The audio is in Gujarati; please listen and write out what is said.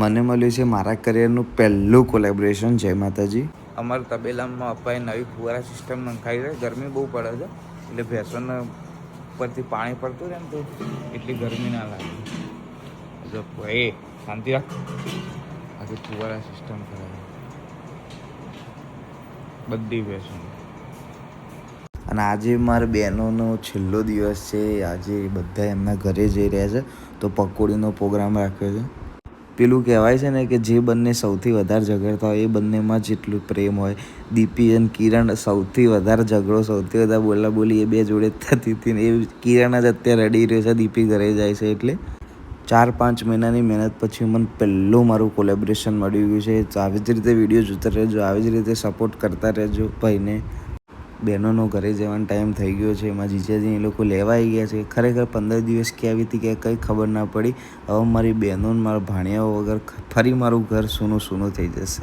મને મળ્યું છે મારા કરિયરનું પહેલું કોલેબોરેશન. જય માતાજી. અમારા તબેલામાં અપાએ નવી ફુવારા સિસ્ટમ નંખાઈ છે. ગરમી બહુ પડે છે એટલે ભેંસોને ઉપરથી પાણી પડતું રહે ને તો એટલી ગરમી ના લાગે. જો એ શાંતિ રાખ. આજે ફુવારા સિસ્ટમ કરાવે બધી ભેંસો. અને આજે મારા બહેનોનો છેલ્લો દિવસ છે. આજે બધા એમના ઘરે જઈ રહ્યા છે તો પકોડીનો પ્રોગ્રામ રાખ્યો છે. પેલું કહેવાય છે ને કે જે બંને સૌથી વધારે ઝઘડતા હોય એ બંનેમાં જેટલું પ્રેમ હોય. દીપી અને કિરણ સૌથી વધારે ઝઘડો, સૌથી વધારે બોલાબોલી એ બે જોડે થતી હતી ને એ કિરણ જ અત્યારે રડી રહ્યો છે દીપી ઘરે જાય છે એટલે. 4-5 મહિનાની મહેનત પછી મને પહેલું મારું કોલેબોરેશન મળી ગયું છે. આવી જ રીતે વિડીયો જોતા રહેજો, આવી જ રીતે સપોર્ટ કરતા રહેજો ભાઈને. બહેનોનો ઘરે જવાનો ટાઈમ થઈ ગયો છે. એમાં જીજાજી એ લોકો લેવા આવી ગયા છે. ખરેખર 15 દિવસ કેવી હતી કે કંઈ ખબર ના પડી. હવે મારી બહેનો મારા ભાણિયાઓ વગર ફરી મારું ઘર સૂનું સૂનું થઈ જશે.